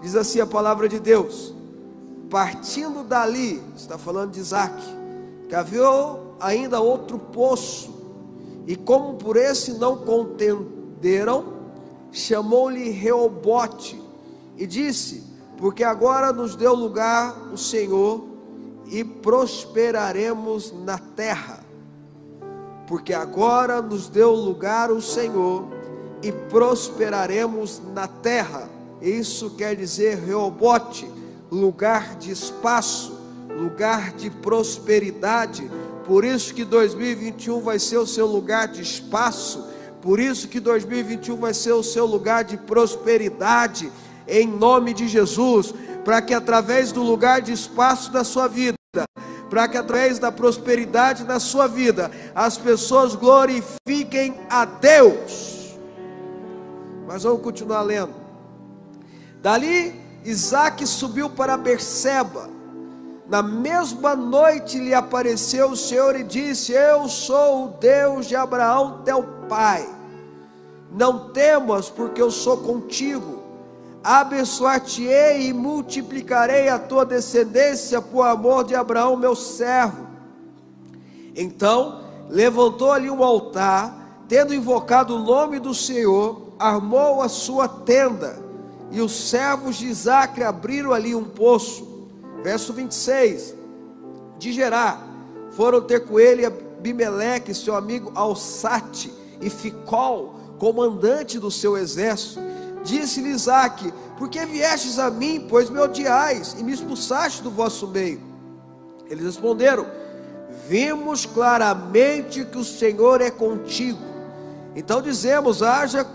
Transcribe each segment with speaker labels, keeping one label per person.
Speaker 1: Diz assim a palavra de Deus: partindo dali, está falando de Isaque, cavou ainda outro poço, e como por esse não contenderam, chamou-lhe Reobote, e disse: porque agora nos deu lugar o Senhor, e prosperaremos na terra. Porque agora nos deu lugar o Senhor, e prosperaremos na terra. Isso quer dizer Reobote, lugar de espaço, lugar de prosperidade. Por isso que 2021 vai ser o seu lugar de espaço, por isso que 2021 vai ser o seu lugar de prosperidade, em nome de Jesus, para que através do lugar de espaço da sua vida, para que através da prosperidade na sua vida, as pessoas glorifiquem a Deus. Mas vamos continuar lendo. Dali Isaque subiu para Berseba. Na mesma noite lhe apareceu o Senhor e disse: eu sou o Deus de Abraão teu pai, não temas, porque eu sou contigo, abençoar-te-ei e multiplicarei a tua descendência por amor de Abraão meu servo. Então levantou ali um altar, tendo invocado o nome do Senhor, armou a sua tenda, e os servos de Isaque abriram ali um poço. Verso 26, de Gerar foram ter com ele Abimeleque, seu amigo Alçate, e Ficol, comandante do seu exército. Disse-lhe Isaque: por que viestes a mim, pois me odiais, e me expulsaste do vosso meio? Eles responderam: vimos claramente que o Senhor é contigo. Então dizemos: haja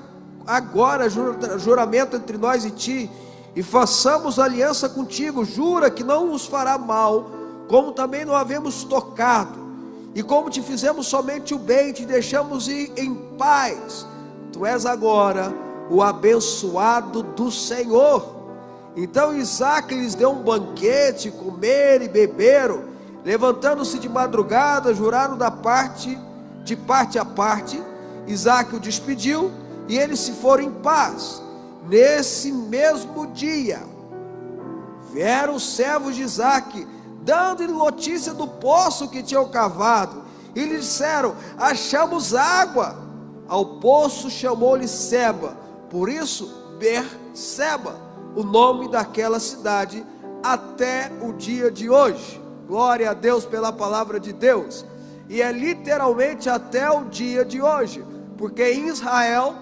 Speaker 1: agora juramento entre nós e ti, e façamos aliança contigo. Jura que não nos fará mal, como também não havemos tocado, e como te fizemos somente o bem, te deixamos ir em paz. Tu és agora o abençoado do Senhor. Então Isaque lhes deu um banquete, comeram e beberam. Levantando-se de madrugada, juraram de parte a parte. Isaque o despediu, e eles se foram em paz. Nesse mesmo dia vieram os servos de Isaque, dando-lhe notícia do poço que tinham cavado, e lhe disseram: achamos água. Ao poço chamou-lhe Seba, por isso Berseba, o nome daquela cidade, até o dia de hoje. Glória a Deus pela palavra de Deus. E é literalmente até o dia de hoje, porque em Israel,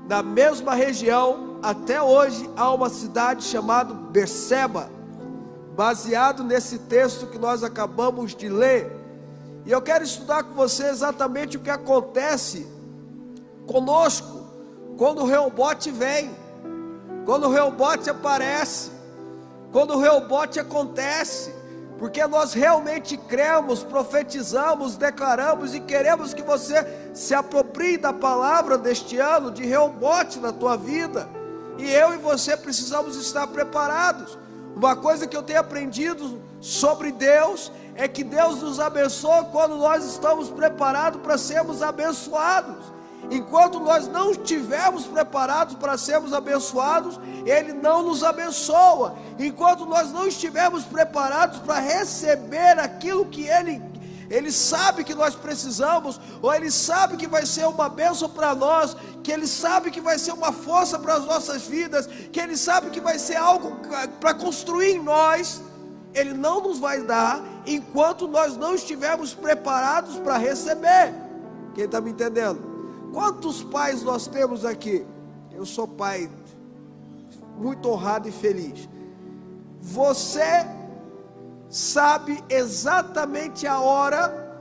Speaker 1: na mesma região, até hoje há uma cidade chamada Berseba, baseado nesse texto que nós acabamos de ler. E eu quero estudar com você exatamente o que acontece conosco quando o Reobote vem, quando o Reobote aparece, quando o Reobote acontece, porque nós realmente cremos, profetizamos, declaramos e queremos que você se aproprie da palavra deste ano de Reobote na tua vida. E eu e você precisamos estar preparados. Uma coisa que eu tenho aprendido sobre Deus é que Deus nos abençoa quando nós estamos preparados para sermos abençoados. Enquanto nós não estivermos preparados para sermos abençoados, Ele não nos abençoa. Enquanto nós não estivermos preparados para receber aquilo que Ele sabe que nós precisamos, ou Ele sabe que vai ser uma bênção para nós, que Ele sabe que vai ser uma força para as nossas vidas, que Ele sabe que vai ser algo para construir em nós, Ele não nos vai dar enquanto nós não estivermos preparados para receber. Quem está me entendendo? Quantos pais nós temos aqui? Eu sou pai, muito honrado e feliz. Você sabe exatamente a hora,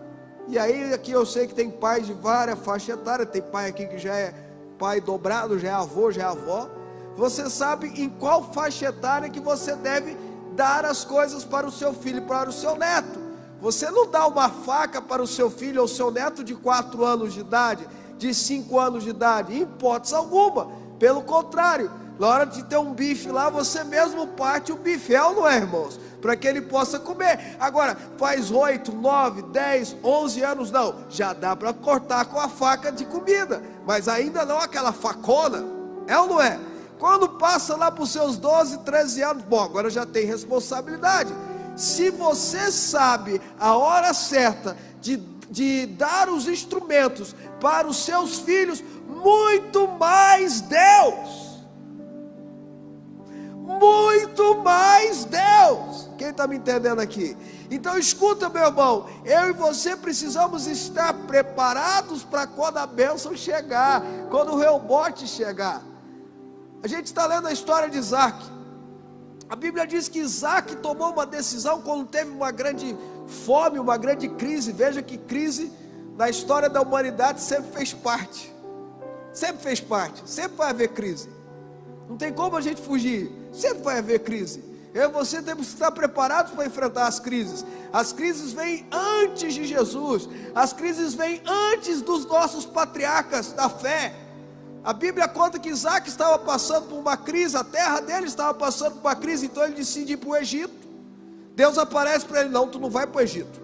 Speaker 1: e aí aqui eu sei que tem pais de várias faixas etárias, tem pai aqui que já é pai dobrado, já é avô, já é avó. Você sabe em qual faixa etária que você deve dar as coisas para o seu filho, para o seu neto. Você não dá uma faca para o seu filho ou seu neto de 4 anos de idade, de 5 anos de idade, em hipótese alguma. Pelo contrário, na hora de ter um bife lá, você mesmo parte o bife, é ou não é, irmãos? Para que ele possa comer. Agora, faz 8, 9, 10, 11 anos, não, já dá para cortar com a faca de comida, mas ainda não aquela facona, é ou não é? Quando passa lá para os seus 12, 13 anos, bom, agora já tem responsabilidade. Se você sabe a hora certa de dar os instrumentos para os seus filhos, muito mais Deus. Muito mais Deus. Quem está me entendendo aqui? Então escuta, meu irmão, eu e você precisamos estar preparados para quando a bênção chegar, quando o rebote chegar. A gente está lendo a história de Isaac. A Bíblia diz que Isaac tomou uma decisão quando teve uma grande fome, uma grande crise. Veja que crise na história da humanidade sempre fez parte. Sempre fez parte, sempre vai haver crise. Não tem como a gente fugir, sempre vai haver crise. Eu e você temos que estar preparados para enfrentar as crises. As crises vêm antes de Jesus. As crises vêm antes dos nossos patriarcas da fé. A Bíblia conta que Isaac estava passando por uma crise, a terra dele estava passando por uma crise, então ele decide ir para o Egito. Deus aparece para ele: não, tu não vai para o Egito,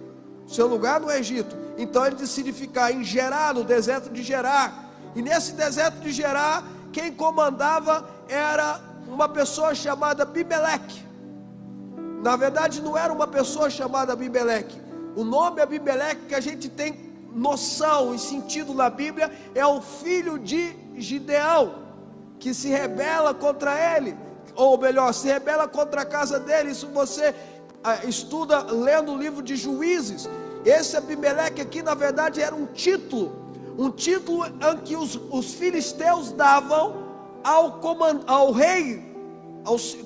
Speaker 1: seu lugar no Egito. Então ele decide ficar em Gerar, no deserto de Gerar. E nesse deserto de Gerar, quem comandava era uma pessoa chamada Abimeleque. Na verdade não era uma pessoa chamada Abimeleque. O nome Abimeleque que a gente tem noção e sentido na Bíblia é o filho de Gideão, que se rebela contra ele, ou melhor, se rebela contra a casa dele. Isso você estuda lendo o livro de Juízes. Esse Abimeleque aqui na verdade era um título em que os filisteus davam ao rei,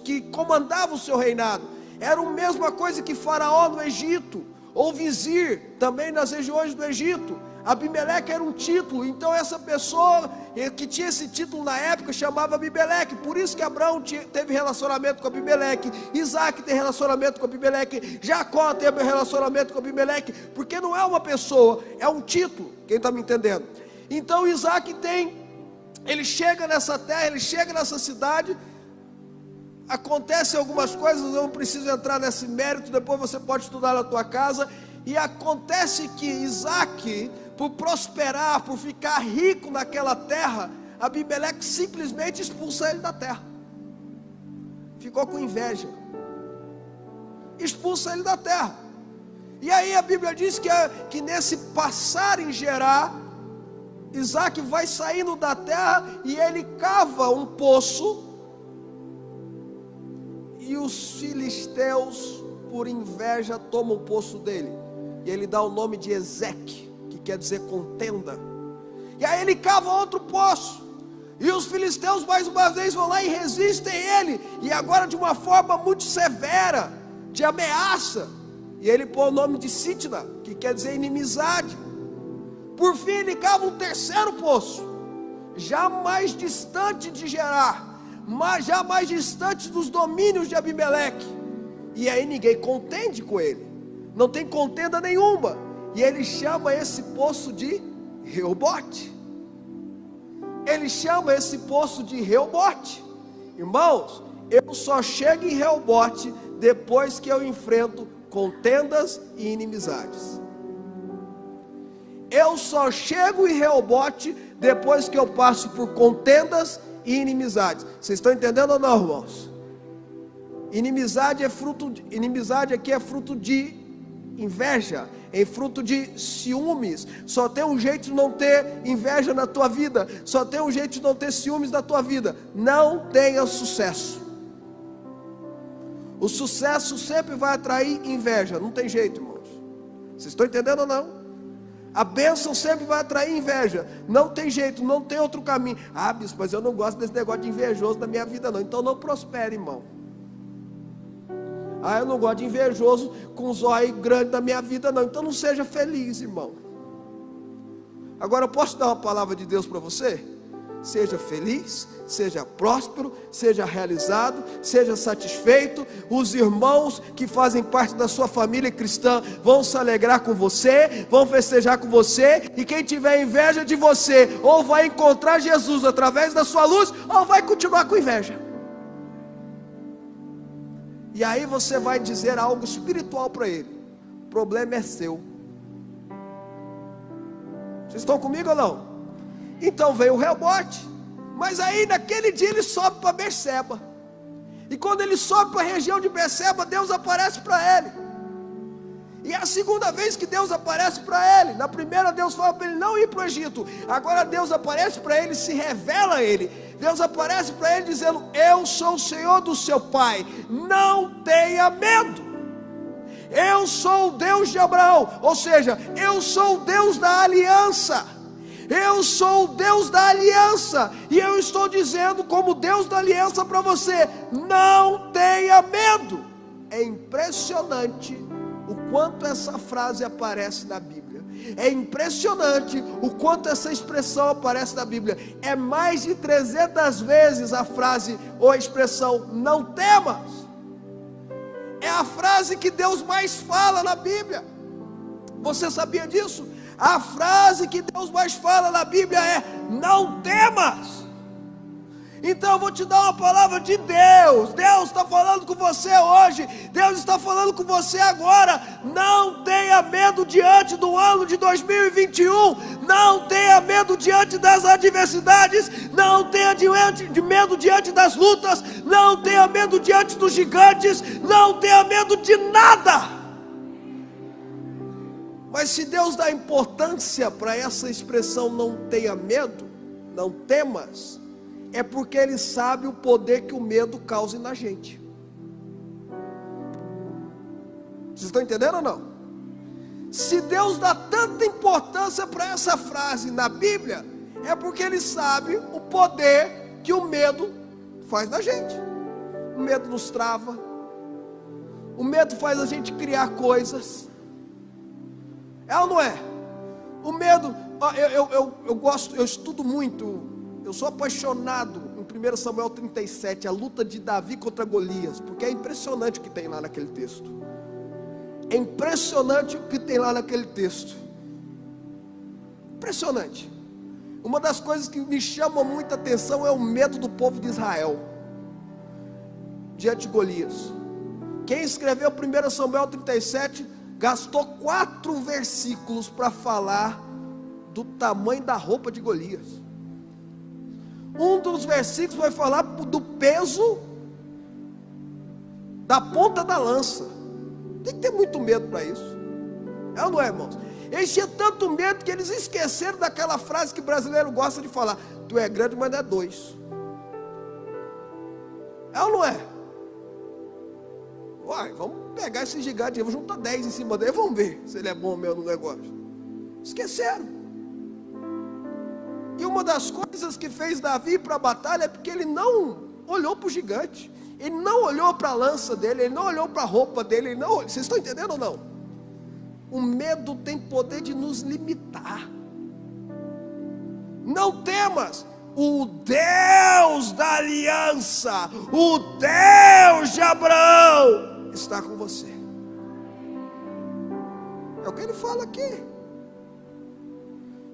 Speaker 1: que comandava o seu reinado. Era a mesma coisa que Faraó no Egito, ou vizir também nas regiões do Egito. Abimeleque era um título. Então essa pessoa que tinha esse título na época chamava Abimeleque. Por isso que Abraão teve relacionamento com Abimeleque, Isaac tem relacionamento com Abimeleque, Jacó teve relacionamento com Abimeleque, porque não é uma pessoa, é um título. Quem está me entendendo? Então Isaac ele chega nessa terra, ele chega nessa cidade. Acontecem algumas coisas, eu não preciso entrar nesse mérito, depois você pode estudar na tua casa. E acontece que Isaac, por prosperar, por ficar rico naquela terra, Abimeleque simplesmente expulsa ele da terra. Ficou com inveja, expulsa ele da terra. E aí a Bíblia diz que nesse passar em Gerar, Isaac vai saindo da terra e ele cava um poço. E os filisteus, por inveja, tomam o poço dele. E ele dá o nome de Ezeque, que quer dizer contenda. E aí ele cava outro poço. E os filisteus mais uma vez vão lá e resistem ele. E agora de uma forma muito severa, de ameaça. E ele põe o nome de Sitna, que quer dizer inimizade. Por fim ele cava um terceiro poço, já mais distante de Gerar, mas já mais distante dos domínios de Abimeleque. E aí ninguém contende com ele, não tem contenda nenhuma. E ele chama esse poço de Reobote. Ele chama esse poço de Reobote. Irmãos, eu só chego em Reobote depois que eu enfrento contendas e inimizades. Eu só chego em Reobote depois que eu passo por contendas e inimizades. Vocês estão entendendo ou não, irmãos? Inimizade aqui é fruto de inveja, é fruto de ciúmes. Só tem um jeito de não ter inveja na tua vida, só tem um jeito de não ter ciúmes na tua vida: não tenha sucesso. O sucesso sempre vai atrair inveja, não tem jeito, irmãos. Vocês estão entendendo ou não? A bênção sempre vai atrair inveja, não tem jeito, não tem outro caminho. Ah, bispo, mas eu não gosto desse negócio de invejoso na minha vida não. Então não prospere, irmão. Ah, eu não gosto de invejoso com os olhos grandes na minha vida não. Então não seja feliz, irmão. Agora eu posso dar uma palavra de Deus para você? Seja feliz, seja próspero, seja realizado, seja satisfeito. Os irmãos que fazem parte da sua família cristã vão se alegrar com você, vão festejar com você. E quem tiver inveja de você, ou vai encontrar Jesus através da sua luz, ou vai continuar com inveja. E aí você vai dizer algo espiritual para ele: o problema é seu. Vocês estão comigo ou não? Então veio o rebote. Mas aí naquele dia ele sobe para Berseba. E quando ele sobe para a região de Berseba, Deus aparece para ele. E é a segunda vez que Deus aparece para ele. Na primeira Deus fala para ele não ir para o Egito. Agora Deus aparece para ele, se revela a ele. Deus aparece para ele dizendo: eu sou o Senhor do seu pai, não tenha medo. Eu sou o Deus de Abraão, ou seja, eu sou o Deus da aliança. Eu sou o Deus da aliança, e eu estou dizendo como Deus da aliança para você: não tenha medo. É impressionante o quanto essa frase aparece na Bíblia. É impressionante o quanto essa expressão aparece na Bíblia. É mais de 300 vezes a frase ou a expressão não temas. É a frase que Deus mais fala na Bíblia. Você sabia disso? A frase que Deus mais fala na Bíblia é não temas. Então eu vou te dar uma palavra de Deus. Deus está falando com você hoje. Deus está falando com você agora. Não tenha medo diante do ano de 2021. Não tenha medo diante das adversidades. Não tenha medo diante das lutas. Não tenha medo diante dos gigantes. Não tenha medo de nada. Mas se Deus dá importância para essa expressão não tenha medo, não temas, é porque Ele sabe o poder que o medo causa na gente. Vocês estão entendendo ou não? Se Deus dá tanta importância para essa frase na Bíblia, é porque Ele sabe o poder que o medo faz na gente. O medo nos trava. O medo faz a gente criar coisas. É ou não é? O medo, eu gosto, eu estudo muito, eu sou apaixonado em 1 Samuel 37, a luta de Davi contra Golias, porque é impressionante o que tem lá naquele texto. É impressionante o que tem lá naquele texto. Impressionante. Uma das coisas que me chama muita atenção é o medo do povo de Israel diante de Golias. Quem escreveu 1 Samuel 37 gastou 4 versículos para falar do tamanho da roupa de Golias. Um dos versículos vai falar do peso da ponta da lança. Tem que ter muito medo para isso. É ou não é, irmãos? Eles tinham tanto medo que eles esqueceram daquela frase que o brasileiro gosta de falar: tu é grande, mas não é 2. É ou não é? Uai, vamos pegar esse gigante, vamos juntar 10 em cima dele, vamos ver se ele é bom mesmo no negócio. Esqueceram. E uma das coisas que fez Davi para a batalha é porque ele não olhou para o gigante, ele não olhou para a lança dele, ele não olhou para a roupa dele, ele não... Vocês estão entendendo ou não? O medo tem poder de nos limitar. Não temas. O Deus da aliança, o Deus de Abraão está com você. É o que ele fala aqui.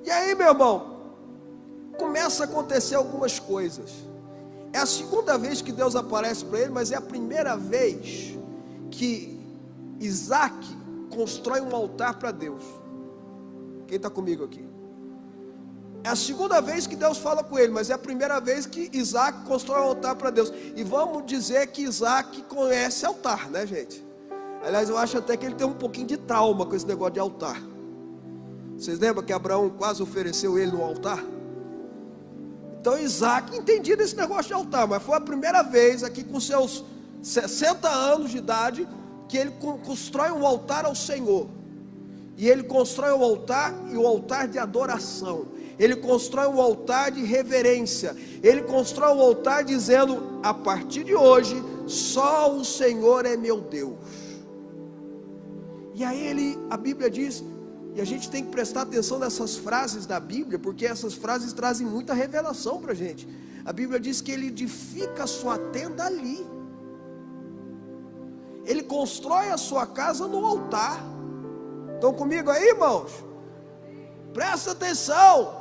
Speaker 1: E aí, meu irmão, começa a acontecer algumas coisas. É a segunda vez que Deus aparece para ele, mas é a primeira vez que Isaac constrói um altar para Deus. Quem está comigo aqui? É a segunda vez que Deus fala com ele, mas é a primeira vez que Isaac constrói um altar para Deus. E vamos dizer que Isaac conhece altar, né, gente? Aliás, eu acho até que ele tem um pouquinho de trauma com esse negócio de altar. Vocês lembram que Abraão quase ofereceu ele no altar? Então Isaac entendia desse negócio de altar, mas foi a primeira vez aqui com seus 60 anos de idade que ele constrói um altar ao Senhor. E ele constrói um altar, e o altar de adoração. Ele constrói um altar de reverência. Ele constrói um altar dizendo: a partir de hoje, só o Senhor é meu Deus. E aí a Bíblia diz, e a gente tem que prestar atenção nessas frases da Bíblia, porque essas frases trazem muita revelação para a gente. A Bíblia diz que ele edifica a sua tenda ali. Ele constrói a sua casa no altar. Estão comigo aí, irmãos? Presta atenção.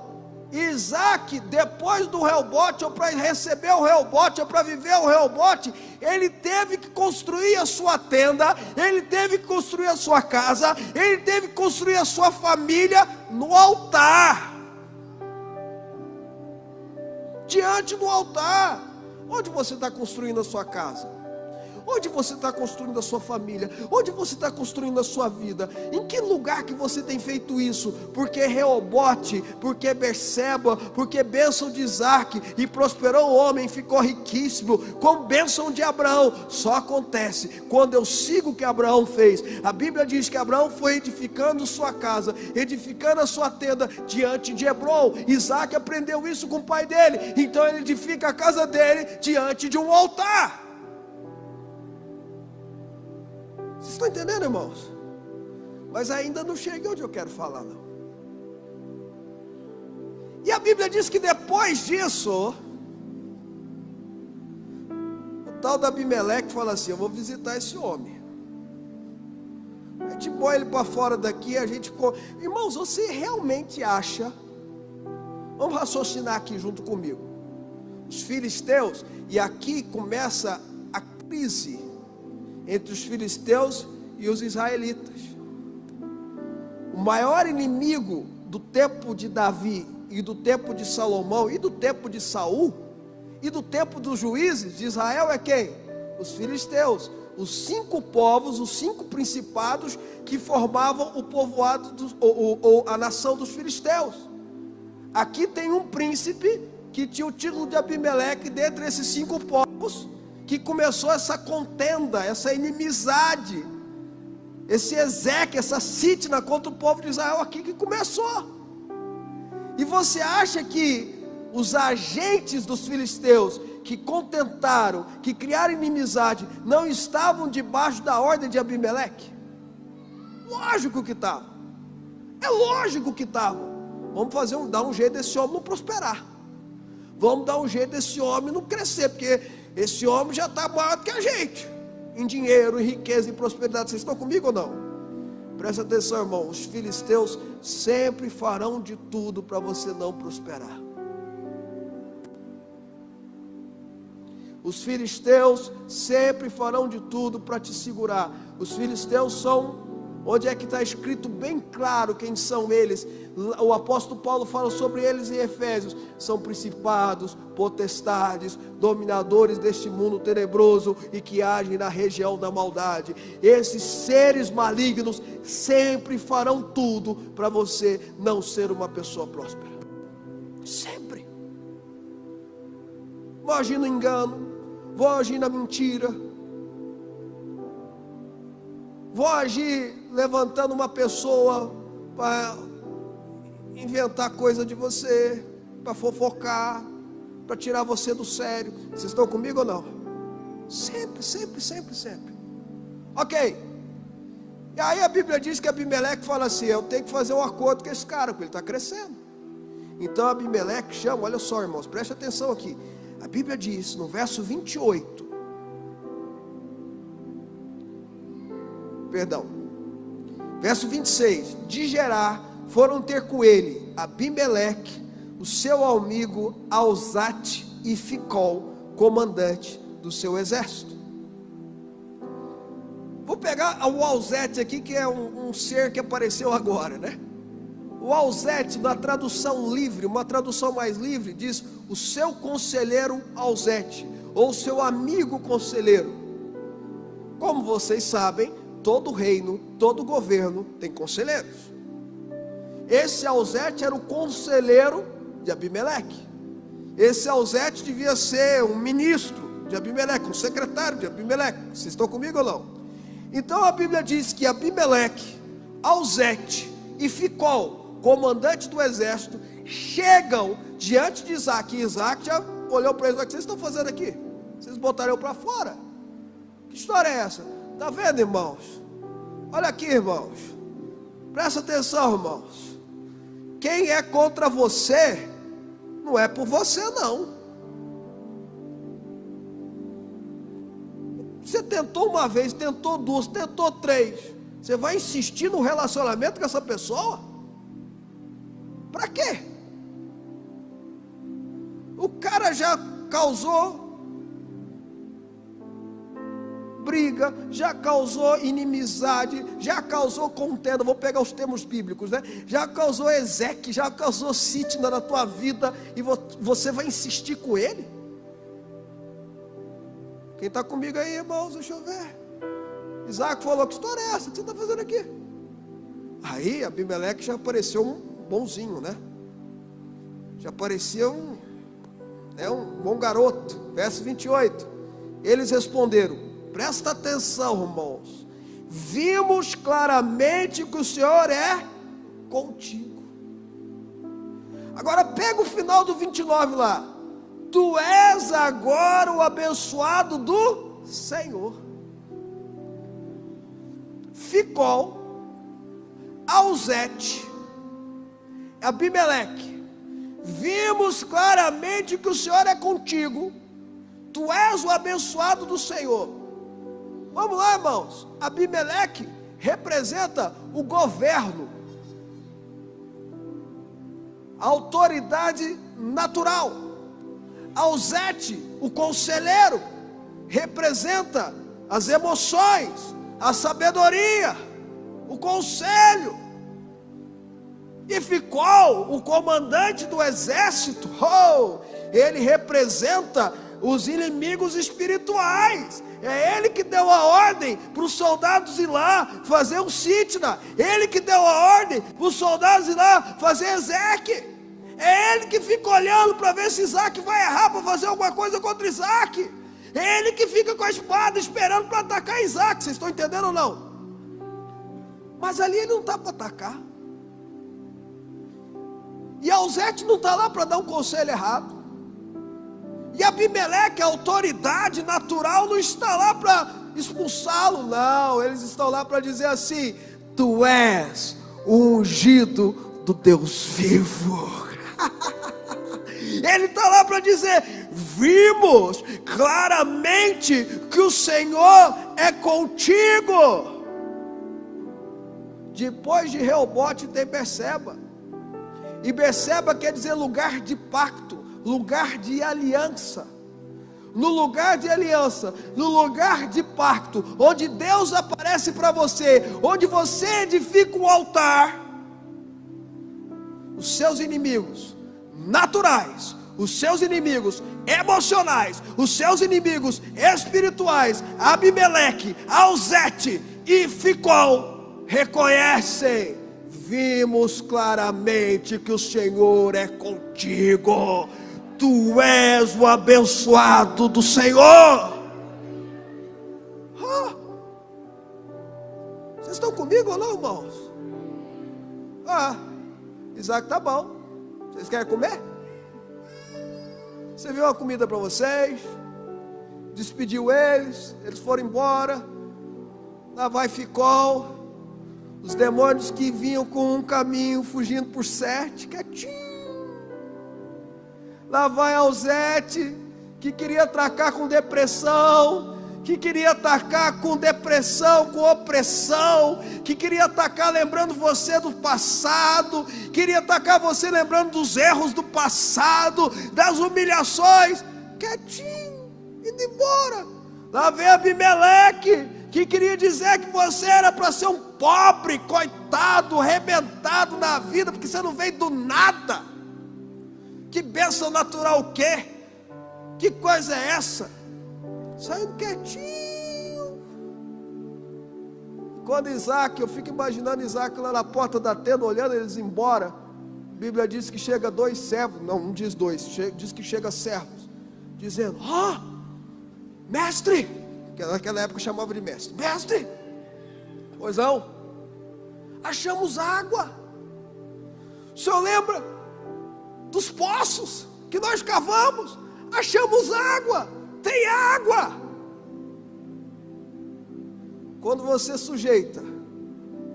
Speaker 1: Isaac, depois do rebote, ou para receber o rebote, ou para viver o rebote, ele teve que construir a sua tenda, ele teve que construir a sua casa, ele teve que construir a sua família no altar. diante do altar. Onde você está construindo a sua casa? Onde você está construindo a sua família? Onde você está construindo a sua vida? Em que lugar que você tem feito isso? Porque Reobote, porque Berseba, porque bênção de Isaac, e prosperou o homem, ficou riquíssimo, com bênção de Abraão. Só acontece quando eu sigo o que Abraão fez. A Bíblia diz que Abraão foi edificando sua casa, edificando a sua tenda diante de Hebron. Isaac aprendeu isso com o pai dele, então ele edifica a casa dele diante de um altar. Vocês estão entendendo, irmãos? Mas ainda não cheguei onde eu quero falar, não. E a Bíblia diz que depois disso, o tal da Abimeleque fala assim: eu vou visitar esse homem. A gente põe ele para fora daqui, a gente... Irmãos, você realmente acha... Vamos raciocinar aqui junto comigo. Os filisteus, e aqui começa a crise entre os filisteus e os israelitas. O maior inimigo do tempo de Davi e do tempo de Salomão e do tempo de Saul e do tempo dos juízes de Israel é quem? Os filisteus. Os 5 povos, os 5 principados que formavam o povoado, a nação dos filisteus. Aqui tem um príncipe que tinha o título de Abimeleque dentre esses 5 povos, que começou essa contenda, essa inimizade, esse exeque, essa sítena contra o povo de Israel aqui que começou. E você acha que os agentes dos filisteus que contentaram, que criaram inimizade, não estavam debaixo da ordem de Abimeleque? Lógico que estavam. É lógico que estavam. Vamos dar um jeito desse homem não prosperar. Vamos dar um jeito desse homem não crescer, porque esse homem já está maior do que a gente, em dinheiro, em riqueza, em prosperidade. Vocês estão comigo ou não? Presta atenção, irmão. Os filisteus sempre farão de tudo para você não prosperar. Os filisteus sempre farão de tudo para te segurar. Os filisteus são... Onde é que está escrito bem claro quem são eles? O apóstolo Paulo fala sobre eles em Efésios. São principados, potestades, dominadores deste mundo tenebroso e que agem na região da maldade. Esses seres malignos sempre farão tudo para você não ser uma pessoa próspera. Sempre. Vou agir no engano, vou agir na mentira, vou agir levantando uma pessoa para inventar coisa de você, para fofocar, para tirar você do sério. Vocês estão comigo ou não? Sempre, sempre, sempre, sempre. Ok. E aí a Bíblia diz que Abimeleque fala assim: eu tenho que fazer um acordo com esse cara, porque ele está crescendo. Então Abimeleque chama, olha só, irmãos, preste atenção aqui. A Bíblia diz no verso 28, verso 26, de Gerar foram ter com ele Abimeleque, o seu amigo Alzate e Ficol, comandante do seu exército. Vou pegar o Alzate aqui, que é um ser que apareceu agora, né? O Alzate, na tradução livre, uma tradução mais livre, diz o seu conselheiro Alzate, ou seu amigo conselheiro. Como vocês sabem, todo reino, todo governo tem conselheiros. Esse Alzate era o conselheiro de Abimeleque. Esse Alzate devia ser um ministro de Abimeleque, um secretário de Abimeleque. Vocês estão comigo ou não? Então a Bíblia diz que Abimeleque, Alzate e Ficol, comandante do exército, chegam diante de Isaac. E Isaac já olhou para eles: o que vocês estão fazendo aqui? Vocês botaram eu para fora? Que história é essa? Está vendo, irmãos? Olha aqui, irmãos. Presta atenção, irmãos. Quem é contra você, não é por você, não. Você tentou uma vez, tentou duas, tentou três. Você vai insistir no relacionamento com essa pessoa? Para quê? O cara já causou briga, já causou inimizade, já causou contenda. Vou pegar os termos bíblicos, né? Já causou Ezeque, já causou Sitna na tua vida, e você vai insistir com ele? Quem está comigo aí, irmãos? Deixa eu ver. Isaac falou: que história é essa que você está fazendo aqui? Aí Abimeleque já apareceu um bonzinho, né? Já apareceu um bom garoto. Verso 28. Eles responderam: presta atenção, irmãos, vimos claramente que o Senhor é contigo. Agora pega o final do 29 lá: tu és agora o abençoado do Senhor. Ficol, Auzete, Abimeleque, vimos claramente que o Senhor é contigo, tu és o abençoado do Senhor. Vamos lá, irmãos. Abimeleque representa o governo, a autoridade natural. Auzete, o conselheiro, representa as emoções, a sabedoria, o conselho. E Ficol, o comandante do exército, ele representa os inimigos espirituais. É ele que deu a ordem para os soldados ir lá fazer um Sitna. Ele que deu a ordem para os soldados ir lá fazer Ezeque. É ele que fica olhando para ver se Isaac vai errar para fazer alguma coisa contra Isaac. É ele que fica com a espada esperando para atacar Isaac. Vocês estão entendendo ou não? Mas ali ele não está para atacar. E Auzete não está lá para dar um conselho errado. E Abimeleque, a autoridade natural, não está lá para expulsá-lo, não. Eles estão lá para dizer assim: tu és o ungido do Deus vivo. Ele está lá para dizer: vimos claramente que o Senhor é contigo. Depois de Reobote tem Berseba. E Berseba quer dizer lugar de pacto, lugar de aliança. No lugar de aliança, no lugar de pacto, onde Deus aparece para você, onde você edifica um altar, os seus inimigos naturais, os seus inimigos emocionais, os seus inimigos espirituais, Abimeleque, Auzete e Ficol, reconhecem: vimos claramente que o Senhor é contigo, tu és o abençoado do Senhor. Vocês estão comigo ou não, irmãos? Isaac tá bom. Vocês querem comer? Você viu uma comida para vocês, despediu eles foram embora. Lá vai Ficol, os demônios que vinham com um caminho, fugindo por 7, quietinho. Lá vai Auzete, que queria atacar com depressão, que queria atacar com depressão, com opressão, que queria atacar lembrando você do passado, queria atacar você lembrando dos erros do passado, das humilhações, quietinho, indo embora. Lá vem Abimeleque, que queria dizer que você era para ser um pobre, coitado, arrebentado na vida, porque você não veio do nada. Que bênção natural o quê? Que coisa é essa? Saindo quietinho. Quando Isaac, eu fico imaginando Isaac lá na porta da tenda, olhando eles embora. A Bíblia diz que chega 2 servos, não diz 2, diz que chega servos, dizendo: mestre, que naquela época chamava de mestre, mestre, pois não, achamos água. O senhor lembra dos poços que nós cavamos? Achamos água, tem água. Quando você sujeita,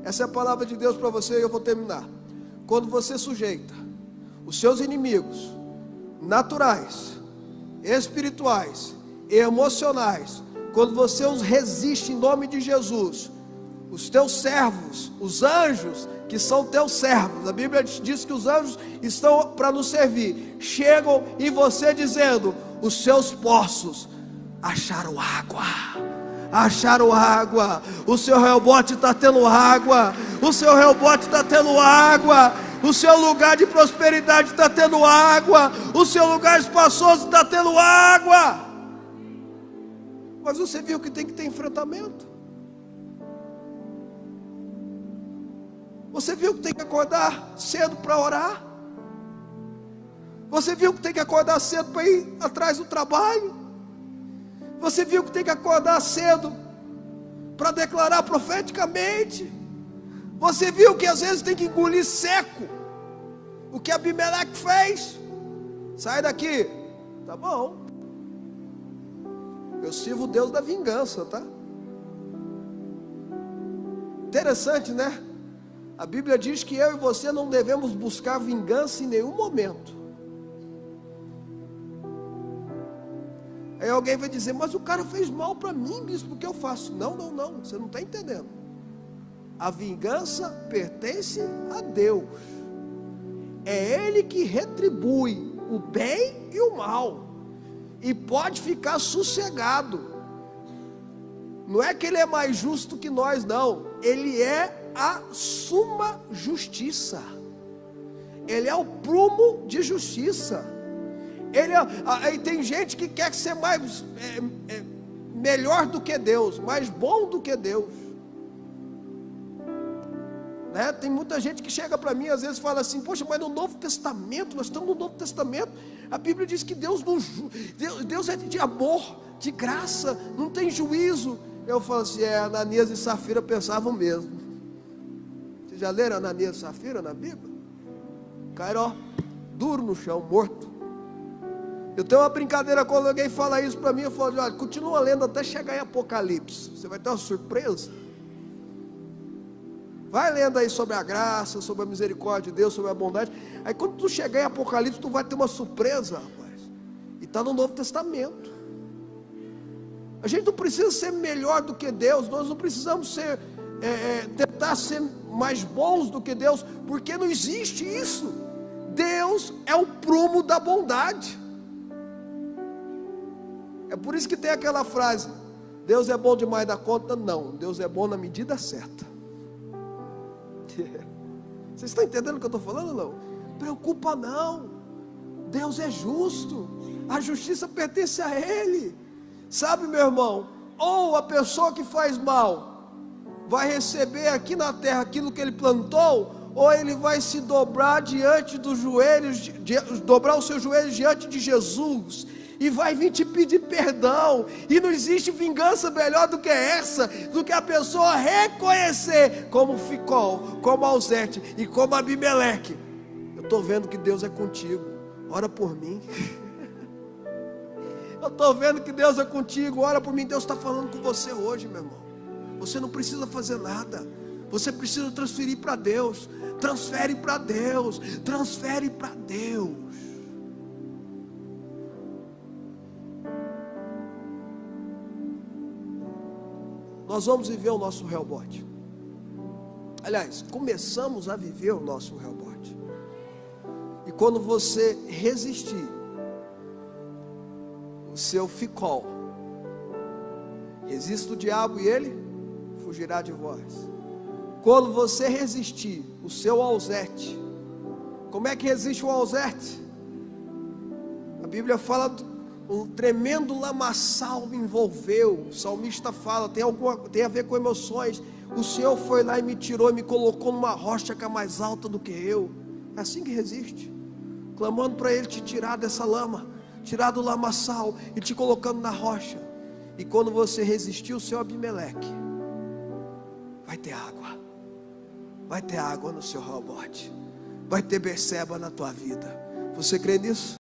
Speaker 1: essa é a palavra de Deus para você, e eu vou terminar. Quando você sujeita os seus inimigos naturais, espirituais e emocionais, quando você os resiste em nome de Jesus, os teus servos, os anjos que são teus servos, a Bíblia diz que os anjos estão para nos servir, chegam em você dizendo: os seus poços acharam água, acharam água. O seu rebote está tendo água. O seu rebote está tendo água. O seu lugar de prosperidade está tendo água. O seu lugar espaçoso está tendo água. Mas você viu que tem que ter enfrentamento. Você viu que tem que acordar cedo para orar. Você viu que tem que acordar cedo para ir atrás do trabalho. Você viu que tem que acordar cedo para declarar profeticamente. Você viu que às vezes tem que engolir seco o que Abimeleque fez. Sai daqui. Tá bom. Eu sirvo o Deus da vingança, tá? Interessante, né? A Bíblia diz que eu e você não devemos buscar vingança em nenhum momento. Aí alguém vai dizer, mas o cara fez mal para mim, bispo, o que eu faço? Não, você não está entendendo. A vingança pertence a Deus. É Ele que retribui o bem e o mal. E pode ficar sossegado. Não é que Ele é mais justo que nós, não. Ele é a suma justiça. Ele é o prumo de justiça. Aí tem gente que quer ser mais melhor do que Deus, mais bom do que Deus, né? Tem muita gente que chega para mim às vezes e fala assim, poxa, mas no Novo Testamento, nós estamos no Novo Testamento, a Bíblia diz que Deus é de amor, de graça, não tem juízo. Eu falo assim, Ananias e Safira pensavam mesmo. Vocês já leram Ananias e Safira na Bíblia? Caíram duro no chão, morto. Eu tenho uma brincadeira quando alguém fala isso para mim, eu falo, olha, continua lendo até chegar em Apocalipse, você vai ter uma surpresa. Vai lendo aí sobre a graça, sobre a misericórdia de Deus, sobre a bondade. Aí quando tu chegar em Apocalipse, tu vai ter uma surpresa, rapaz. E está no Novo Testamento. A gente não precisa ser melhor do que Deus, nós não precisamos tentar ser mais bons do que Deus, porque não existe isso. Deus é o prumo da bondade. É por isso que tem aquela frase, Deus é bom demais da conta. Não, Deus é bom na medida certa. Vocês estão entendendo o que eu estou falando ou não? Preocupa não, Deus é justo, a justiça pertence a Ele. Sabe, meu irmão, ou a pessoa que faz mal vai receber aqui na terra aquilo que ele plantou, ou ele vai se dobrar diante dos joelhos, dobrar os seus joelhos diante de Jesus, e vai vir te pedir perdão. E não existe vingança melhor do que essa, do que a pessoa reconhecer como Ficol, como Alzete e como Abimeleque. Eu estou vendo que Deus é contigo, ora por mim. Eu estou vendo que Deus é contigo, ora por mim. Deus está falando com você hoje, meu irmão. Você não precisa fazer nada, você precisa transferir para Deus. Transfere para Deus, transfere para Deus. Nós vamos viver o nosso rebote. Aliás, começamos a viver o nosso rebote. E quando você resistir, o seu Ficol, resista o diabo e ele fugirá de vós. Quando você resistir, o seu Alzete, como é que resiste o Alzete? A Bíblia fala, um tremendo lamaçal me envolveu. O salmista fala, tem a ver com emoções. O Senhor foi lá e me tirou e me colocou numa rocha que é mais alta do que eu. É assim que resiste, clamando para Ele te tirar dessa lama, tirar do lamaçal e te colocando na rocha. E quando você resistir o seu Abimeleque, vai ter água. Vai ter água no seu rebote. Vai ter Beceba na tua vida. Você crê nisso?